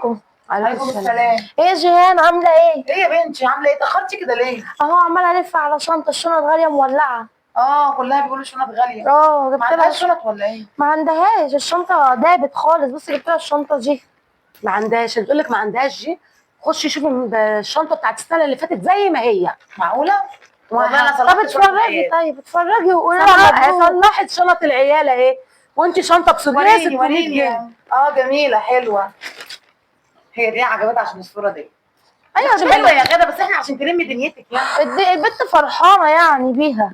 عليكم. عليكم السلام. ايه يا جيهان عامله ايه؟ ايه يا بنتي عامله ايه؟ اتاخرتي كده ليه؟ اهو عماله الف على شنطه، الشنط غاليه مولعه. كلها بيقولوا شنط غاليه. جبت ما لها عندهاش شنط ولا ايه؟ ما عندهاش، الشنطه دابت خالص. بصي جبت لها الشنطه دي. ما عندهاش؟ بتقول لك ما عندهاش دي. خشي شوفي الشنطه بتاعت السنه اللي فاتت زي ما هي. معقوله؟ والله انا طب صلحت شنط اتفرجي، العيال. طيب اتفرجي وقولي لها مبروك. صلحت شنط العيال اهي، وانت شنطه ب 600 جنيه. جميله حلوه. هي دي عجبتها عشان الصوره دي. ايوه دي حلوه يا غاده، بس احنا عشان تلمي دنيتك يعني. البت فرحانه يعني بيها،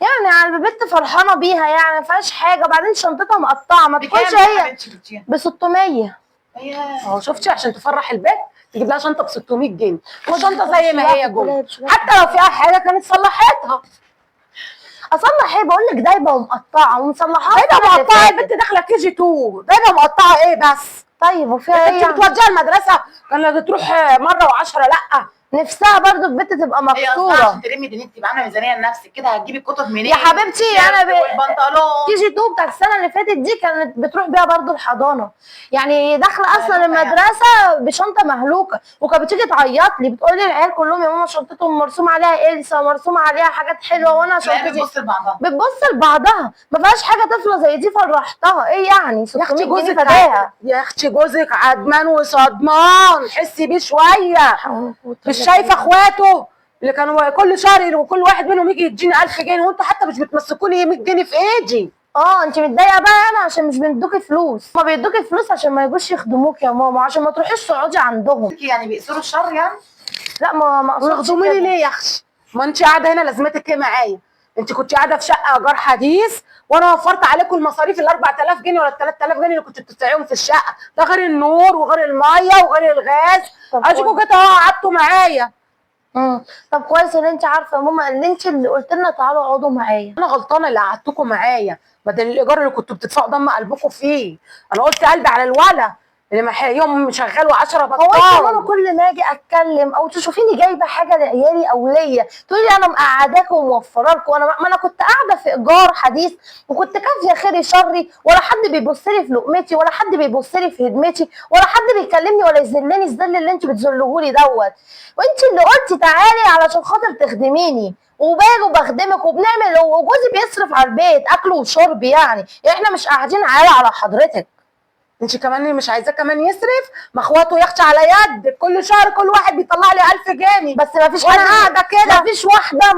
يعني على البت فرحانه بيها يعني ما فيهاش حاجه. وبعدين شنطتها مقطعه، ما تكونش هي ب 600. اهو شفتي عشان تفرح البيت تجيب لها شنطه ب 600 جنيه، والشنطه زي ما هي جوه، حتى لو فيها حاجه كانت صلحتها. اصلح ايه؟ بقول لك دايبه ومقطعه ومصلحاها. دايبه مقطعه؟ البنت داخله كي جي 2، دايبه مقطعه ايه بس؟ طيب وفيها ايه؟ انت بتوديها المدرسه كانت تروح مره و10 لا. نفسها برضو البت تبقى مكسوره. هي عشان تلمي دنيتك تبقى عامله ميزانيه لنفسك كده. هتجيبي الكتب منين يا حبيبتي؟ انا والبنطلون كي جي 2 بتاعت السنه اللي فاتت دي كانت بتروح بيها برضو الحضانه، يعني داخله اصلا المدرسه بشنطه مهلوكه. وكانت بتيجي تعيط لي بتقول لي العيال كلهم يا ماما شنطتهم مرسوم عليها إلسا، مرسوم عليها حاجات حلوه، وانا شنطتي بتبص لبعضها. بتبص لبعضها. ما فيهاش حاجه. طفله زي دي فرحتها ايه يعني؟ 600 جنيه فداها. يا اختي جوزك عدمان وصدمان، حسي بيه شويه. مش شايفه اخواته اللي كانوا كل شهر وكل واحد منهم يجي يديني 1000 جنيه، وانتوا حتى مش بتمسكوني 100 جنيه في ايدي. انت متضايقه بقى انا عشان مش بيدوكي فلوس. ما بيدوكي فلوس عشان ما يجوش يخدموك يا ماما، عشان ما تروحيش تقعدي عندهم. يعني بيقصروا الشر يعني؟ لا ما اقصدش يخدموني ليه يا اختي؟ ما انت قاعده هنا لازمتك ايه معايا؟ انت كنت قاعده في شقه ايجار حديث، وانا وفرت عليكم المصاريف ال 4000 جنيه ولا ال 3000 جنيه اللي كنتوا بتدفعيهم في الشقه، ده غير النور وغير الميه وغير الغاز. اديكوا جيتوا اهو قعدتوا معايا. طب كويس ان انت عارفه يا ماما ان انت اللي قلت لنا تعالوا اقعدوا معايا. انا غلطانه اللي قعدتكم معايا بدل الايجار اللي كنتوا بتدفعوا دم قلبكم فيه. انا قلت قلبي على الولا اللي يوم شغال و10 بطال. هو انت يا ماما كل ما اجي اتكلم او تشوفيني جايبه حاجه لعيالي او ليا تقولي انا مقعداكم وموفره لكم؟ ما انا كنت قاعده في ايجار حديث وكنت كافيه خيري شري، ولا حد بيبص لي في لقمتي، ولا حد بيبص لي في هدمتي، ولا حد بيكلمني ولا يذلني الذل اللي انت بتذلهولي دوت. وانت اللي قلتي تعالي علشان خاطر تخدميني، وباجي وبخدمك وبنعمل، وجوزي بيصرف على البيت اكل وشرب، يعني احنا مش قاعدين عالة على حضرتك. انت كمان مش عايزاه كمان يصرف؟ ما اخواته يخشى على يد، كل شهر كل واحد بيطلع لي 1000 جنيه بس ما فيش حد قاعده كده. ما فيش واحده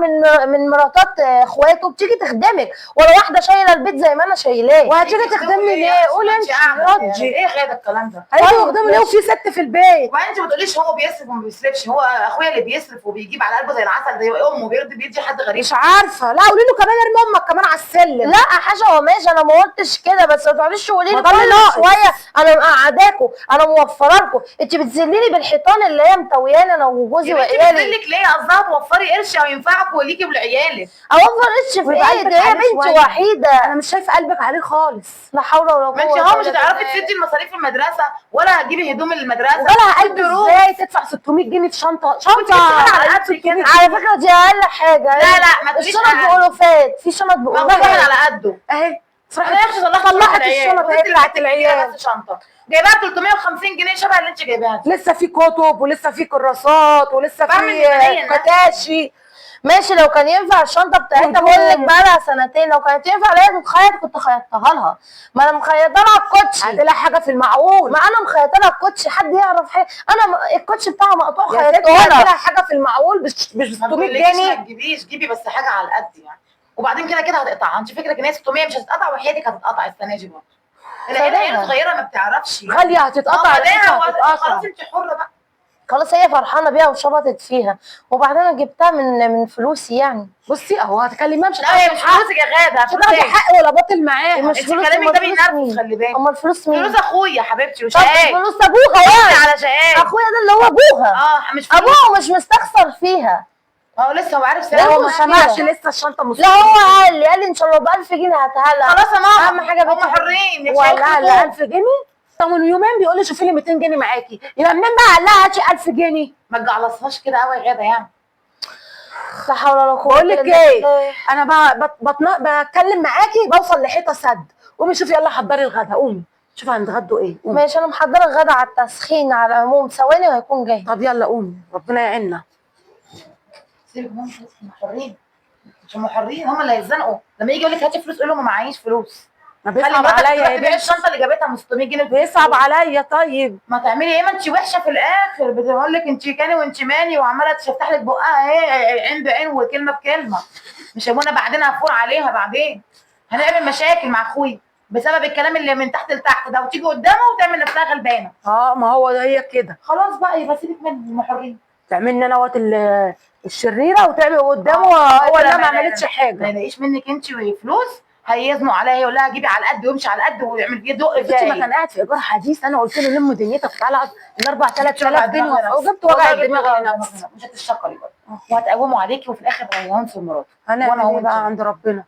من مراتات اخواته بتيجي تخدمك، ولا واحده شايله البيت زي ما انا شايلاه. وهتيجي تخدمني ليه؟ قولي انت ردي. ايه غير الكلام ده؟ هيجوا يخدموا ليه وفي ست في البيت؟ وبعدين انت ما تقوليش هو بيصرف وما بيصرفش. هو اخويا اللي بيصرف وبيجيب على قلبه زي العسل زي امه، بيدي حد غريب. مش عارفه. لا قولي له كمان ارمي امك كمان على السلم. لا حاجه وماشي، انا ما قلتش كده، بس ما تقعديش تقولي لي كل شويه انا مقعداكم انا موفره لكم. انت بتذليني بالحيطان اللي هي متوياني انا وجوزي وعيالي. بتذلك ليه؟ قصدها توفري قرش او ينفعك وليكي ولعيالك. اوفر قرش في ايه؟ ده هي بنتي وحيده، انا مش شايفه قلبك عليه خالص. لا حول ولا قوه. ما انت اهو مش هتعرفي تسدي المصاريف المدرسه ولا هتجيبي هدوم المدرسه. وجالها قلب ازاي تدفع 600 جنيه في شنطه على قد كده؟ على فكره دي اقل حاجه. لا ما تقوليش الشنط بألوفات، في شنط بألوفات. ما هو على قده اهي. انا يا اختي طلعت الشنط اهي بتاعت العيال. شنطه جايباها 350 جنيه شبه اللي انت جايباها. لسه في كتب ولسه في كراسات ولسه في كتاشي. ماشي لو كان ينفع الشنطه بتاعتها بقول لك بقى لها سنتين، لو كانت ينفع ليا تتخيط كنت خيطتها لها. ما انا مخيطه لها الكوتشي. هتلاقي حاجه في المعقول. ما انا مخيطه لها الكوتشي، حد يعرف حاجه؟ انا الكوتشي بتاعها مقطوع خيطته لها. هتلاقي حاجه في المعقول مش 600 جنيه. ما تجيبيش، جيبي بس حاجه على القد يعني. وبعدين كده كده هتقطع. انت فكرك ان هي 600 مش هتتقطع وحياتك هتتقطع السنه دي برضه. العيال صغيره ما بتعرفش غاليه هتتقطع. خلاص انت حره بقى. خلاص هي فرحانه بيها وشبطت فيها، وبعدين انا جبتها من فلوسي يعني. بصي اهو هتكلميها مش هتاخدي مش فلوسك يا غاده، مش هتاخدي حق ولا باطل معاها. مش فلوس كلامك ده بينرفز خلي بالك. امال فلوس مين؟ فلوس اخويا يا حبيبتي وشقاق. فلوس ابوها يعني. على شقاق اخويا ده اللي هو ابوها. مش فلوس ابوها مش مستخسر فيها. لسه هو عارف لا هو ما سمعش لسه الشنطه لا هو قال لي ان شاء الله ب 1000 جنيه هاتها لها. خلاص يا ماما اهم حاجه هم حرين. ولا لا 1000 جنيه؟ طب من يومين بيقول لي شوفي لي 200 جنيه معاكي، يبقى منين بقى قال لها هاتي 1000 جنيه؟ ما تجعلصهاش كده قوي يا غاده يعني. لا حول ولا قوه. بقول لك ايه، انا بتكلم معاكي بوصل لحيطه سد. قومي شوفي يلا حضري الغدا قومي. شوف هنتغدوا ايه. قومي. ماشي، انا محضره الغدا على التسخين على العموم، ثواني وهيكون جاي. طب يلا قومي، ربنا يعيننا. سيبك منهم، هم حرين، مش هم حرين، هم اللي هيتزنقوا لما يجي يقول لك هاتي فلوس قول له ما معيش فلوس. ما خلي بيصعب مراتك عليا تروح يا تبيع بنت، الشنطه اللي جابتها من 600 جنيه. بيصعب عليا. طيب ما تعملي ايه؟ ما انت وحشه في الاخر، بتقول لك انت كاني وانت ماني وعماله تفتح لك بقها ايه، عين بعين وكلمه بكلمه. مش هيبقى بعدين هفور عليها، بعدين هنعمل مشاكل مع اخوي بسبب الكلام اللي من تحت لتحت ده، وتيجي قدامه وتعمل نفسها غلبانه. ما هو هي كده. خلاص بقى، يبقى سيبك من محرين. تعملني انا وقت الشريره وتعمل قدامه هو اللي ما عملتش ما حاجه. يلاقيش منك انت فلوس، هيزنوا عليها يقول لها جيبي على قد وامشي على قد ويعمل يدق بنتي ما فيها. كان قاعد في ايجار حديث، انا قلت له لم دنيتك وتعالى اقعد ال 3000 جنيه وجع وجبت وجع دماغي الدماغ لنفسي. لنفسي. مش هتشكري بقى، وهتقوموا عليكي وفي الاخر هينصر مراته. هنعمل وانا ايه وانت بقى عند ربنا.